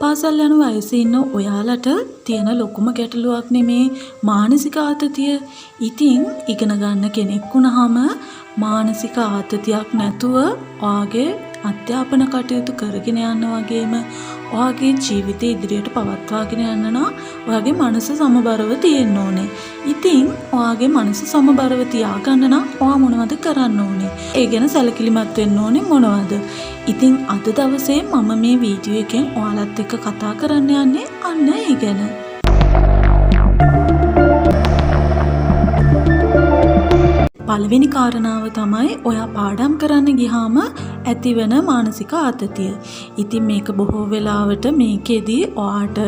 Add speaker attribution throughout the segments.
Speaker 1: පාසල් යන වයසේ ඉන්න ඔයාලට තියෙන ලොකුම ගැටලුවක් නෙමේ මානසික ආතතිය. ඉතින් ඉගෙන ගන්න කෙනෙක් වුණාම මානසික ආතතියක් නැතුව ඔයාගේ අධ්‍යාපන කටයුතු කරගෙන යන්න වගේම ඔයාගේ ජීවිතය ඉදිරියට පවත්වාගෙන යන්න නම් ඔයාගේ මනස සමබරව තියෙන්න ඕනේ. ඉතින් ඔයාගේ මනස සමබරව තියාගන්න නම් ඔයා මොනවද කරන්න ඕනේ? ඒ ගැන සැලකිලිමත් වෙන්න ඕනේ මොනවද? ඉතින් අද දවසේ මම මේ වීඩියෝ එකෙන් ඔයාලත් එක්ක කතා කරන්න යන්නේ අන්න ඒ ගැන. පළවෙනි කාරණාව තමයි ඔයා පාඩම් කරන්න ගියාම ඇතිවන මානසික ආතතිය. ඉතින් මේක බොහෝ වෙලාවට මේකෙදී ඔයාට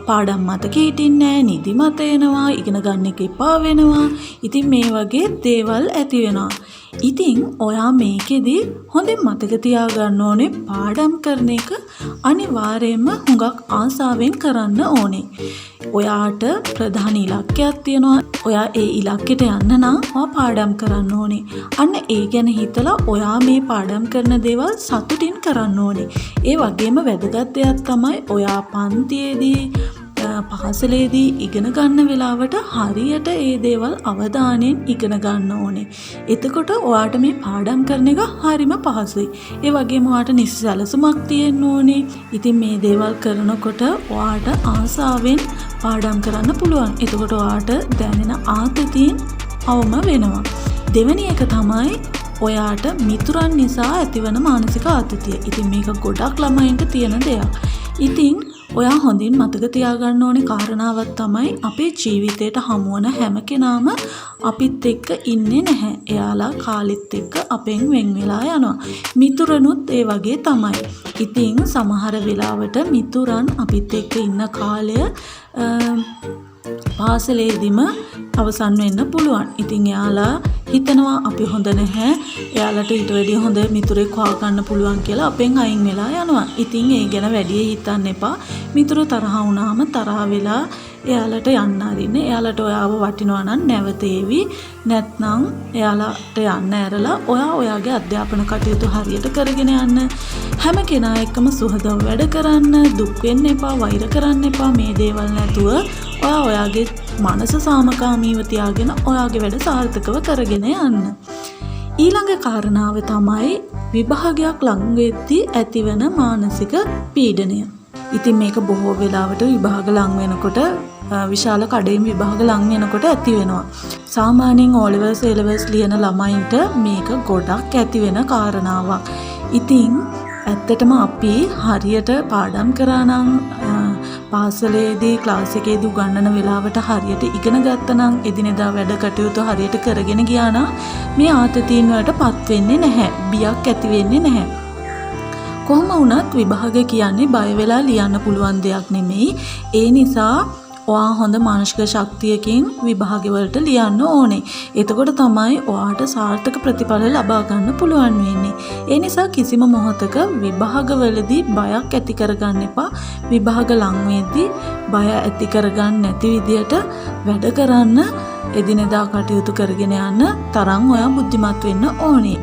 Speaker 1: පාඩම් මතක හිටින්නේ නැහැ, නිදිමත එනවා, ඉගෙන ගන්න එක එපා වෙනවා. ඉතින් මේ වගේ දේවල් ඇති වෙනවා. ඉතින් ඔයා මේකෙදී හොඳින් මතක තියාගන්න ඕනේ පාඩම් කරන එක අනිවාර්යයෙන්ම හුඟක් ආසාවෙන් කරන්න ඕනේ. ඔයාට ප්‍රධාන ඉලක්කයක් තියෙනවා. ඔයා ඒ ඉලක්කයට යන්න නම් ඔයා පාඩම් කරන්න ඕනේ. අන්න ඒ ගැන හිතලා ඔයා මේ පාඩම් කරන දේවල් සතුටින් කරන්න ඕනේ. ඒ වගේම වැදගත් දෙයක් තමයි ඔයා පන්තියේදී පාසලේදී ඉගෙන ගන්න වෙලාවට හරියට ඒ දේවල් අවධානයෙන් ඉගෙන ගන්න ඕනේ. එතකොට ඔයාට මේ පාඩම් කරන එක හරිම පහසුයි. ඒ වගේම ඔයාට නිසි සැලසුමක් තියෙන්න ඕනේ. ඉතින් මේ දේවල් කරනකොට ඔයාට ආසාවෙන් පාඩම් කරන්න පුළුවන්. එතකොට ඔයාට දැනෙන ආතතියෙන් අවම වෙනවා. දෙවෙනි එක තමයි ඔයාට මිතුරන් නිසා ඇතිවන මානසික ආතතිය. ඉතින් මේක ගොඩක් ළමයින්ට තියෙන දෙයක්. ඉතින් ඔයා හොඳින් මතක තියාගන්න ඕනේ කාරණාවක් තමයි අපේ ජීවිතයට හමුවන හැම කෙනාම අපිත් එක්ක ඉන්නේ නැහැ. එයාලා කාලෙත් එක්ක අපෙන් වෙන් වෙලා යනවා. මිතුරනුත් ඒ වගේ තමයි. ඉතින් සමහර වෙලාවට මිතුරන් අපිත් එක්ක ඉන්න කාලය පාසලේදීම අවසන් වෙන්න පුළුවන්. ඉතින් එයාලා හිතනවා අපි හොඳ නැහැ, එයාලට ඊට වැඩිය හොඳ මිතුරෙක් හොයාගන්න පුළුවන් කියලා අපෙන් අයින් වෙලා යනවා. ඉතින් ඒ ගැන වැඩි හිතන්න එපා. මිතුරු තරහ වුණාම තරහ වෙලා එයාලට යන්න අරින්න. එයාලට ඔයාව වටිනවා නම් නැවතේවි. නැත්නම් එයාලට යන්න ඇරලා ඔයාගේ අධ්‍යාපන කටයුතු හරියට කරගෙන යන්න. හැම කෙනා එක්කම සුහදව වැඩ කරන්න, දුක් වෙන්න එපා, වෛර කරන්න එපා. මේ දේවල් නැතුව ඔයාගේ මනස සාමකාමීව තියාගෙන ඔයාගේ වැඩ සාර්ථකව කරගෙන යන්න. ඊළඟ කාරණාව තමයි විභාගයක් ළඟ වෙද්දී ඇතිවන මානසික පීඩනය. ඉතින් මේක බොහෝ වෙලාවට විභාග ලඟ වෙනකොට විශාල කඩේම විභාග ලඟ වෙනකොට ඇති වෙනවා. සාමාන්‍යයෙන් O levels A levels ලියන ළමයින්ට මේක ගොඩක් ඇති වෙන කාරණාවක්. ඉතින් ඇත්තටම අපි හරියට පාඩම් කරා නම් පාසලේදී ක්ලාස් එකේදී උගන්වන වෙලාවට හරියට ඉගෙන ගත්තා නම් එදිනෙදා වැඩ කටයුතු හරියට කරගෙන ගියා නම් මේ ආතතීන් වලටපත් වෙන්නේ නැහැ. බියක් ඇති වෙන්නේ නැහැ. කොහොම වුණත් විභාග කියන්නේ බය වෙලා ලියන්න පුළුවන් දෙයක් නෙමෙයි. ඒ නිසා ඔයා හොඳ මානසික ශක්තියකින් විභාග වලට ලියන්න ඕනේ. එතකොට තමයි ඔයාට සාර්ථක ප්‍රතිඵල ලබා ගන්න පුළුවන් වෙන්නේ. ඒ නිසා කිසිම මොහොතක විභාගවලදී බයක් ඇති කරගන්න එපා. විභාග ලඟ වෙද්දී බය ඇති කරගන්න නැති විදියට වැඩ කරන්න, එදිනෙදා කටයුතු කරගෙන යන්න තරම් ඔයා බුද්ධිමත් වෙන්න ඕනේ.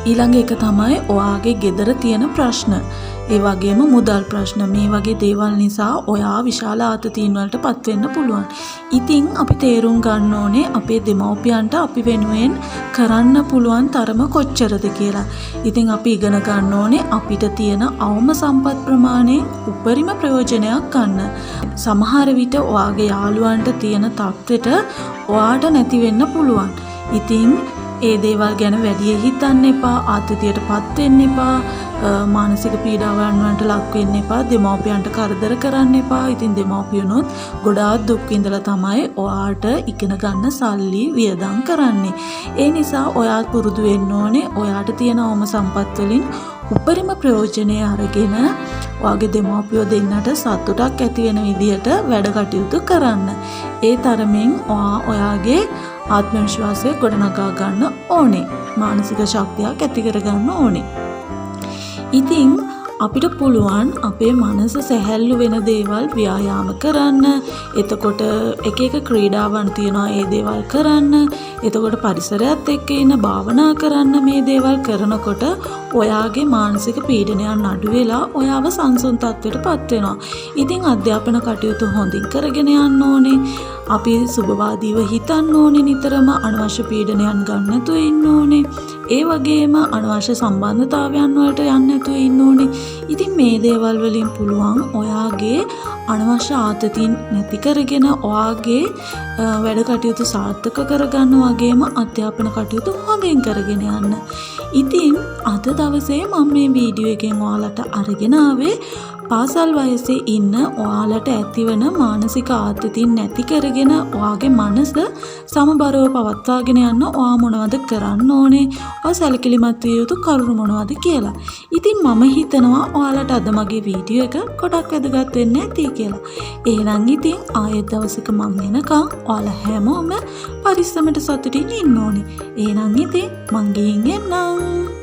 Speaker 1: ඊළඟ එක තමයි ඔයාගේ ගෙදර තියෙන ප්‍රශ්න. ඒ වගේම මුදල් ප්‍රශ්න. මේ වගේ දේවල් නිසා ඔයා විශාල ආතතීන් වලටපත් වෙන්න පුළුවන්. ඉතින් අපි තේරුම් ගන්න ඕනේ අපේ දෙමව්පියන්ට අපි වෙනුවෙන් කරන්න පුළුවන් තරම කොච්චරද කියලා. ඉතින් අපි ඉගෙන ගන්න ඕනේ අපිට තියෙන අවම සම්පත් ප්‍රමාණයෙන් උපරිම ප්‍රයෝජනයක් ගන්න. සමහර විට ඔයාගේ යාළුවන්ට තියෙන තත්ත්වෙට ඔයාට නැති වෙන්න පුළුවන්. ඉතින් ඒ දේවල් ගැන වැඩි හිතන්න එපා, ආතතියටපත් වෙන්න එපා, මානසික පීඩාවන් වලට ලක් වෙන්න එපා, දෙමව්පියන්ට කරදර කරන්න එපා. ඉතින් දෙමව්පියනොත් ගොඩාක් දුක් විඳලා තමයි ඔයාට ඉගෙන ගන්න සල්ලි වියදම් කරන්නේ. ඒ නිසා ඔයා පුරුදු වෙන්න ඕනේ ඔයාට තියෙන අවම සම්පත් වලින් උපරිම ප්‍රයෝජනය අරගෙන ඔයාගේ දෙමව්පියෝ දෙන්නට සතුටක් ඇති වෙන විදිහට වැඩ කටයුතු කරන්න. ඒ තරමින් ඔයාගේ ආත්ම විශ්වාසය ගොඩනගා ගන්න ඕනේ. මානසික ශක්තියක් ඇති කර ගන්න ඕනේ. ඉතින් අපිට පුළුවන් අපේ මනස සැහැල්ලු වෙන දේවල් ව්‍යායාම කරන්න. එතකොට එක එක ක්‍රීඩාවන් තියෙනවා ඒ දේවල් කරන්න. එතකොට පරිසරයත් එක්ක ඉන්න භාවනා කරන්න. මේ දේවල් කරනකොට ඔයාගේ මානසික පීඩනයන් අඩු වෙලා ඔයාව සංසුන් තත්ත්වයට පත් වෙනවා. ඉතින් අධ්‍යාපන කටයුතු හොඳින් කරගෙන යන්න ඕනේ. අපි සුබවාදීව හිතන්න ඕනේ. නිතරම අනවශ්‍ය පීඩනයන් ගන්න නැතුව ඉන්න ඕනේ. ඒ වගේම අනවශ්‍ය සම්බන්ධතාවයන් වලට යන්න නැතුව ඉන්න ඕනේ. ඉතින් මේ දේවල් වලින් පුළුවන් ඔයාගේ අනවශ්‍ය ආතතින් නැති කරගෙන ඔයාගේ වැඩ කටයුතු සාර්ථක කරගන්න වගේම අධ්‍යාපන කටයුතු හොඳින් කරගෙන යන්න. ඉතින් අද දවසේ මම මේ වීඩියෝ එකෙන් ඔයාලට අරගෙන ආවේ පාසල් වයසේ ඉන්න ඔයාලට ඇතිවන මානසික ආතතින් නැති කරගෙන ඔයාගේ මනස සමබරව පවත්වාගෙන යන්න ඔයා මොනවද කරන්න ඕනේ? ඔයා සැලකිලිමත් විය යුතු කරුණු මොනවද කියලා. ඉතින් මම හිතනවා ඔයාලට අද මගේ වීඩියෝ එක ගොඩක් වැදගත් වෙන්න ඇති කියලා. එහෙනම් ඉතින් ආයෙත් දවසක මම එනකම් ඔයාලා හැමෝම පරිස්සමට සතුටින් ඉන්න ඕනේ. එහෙනම් ඉතින් මං ගිහින් එන්නම්.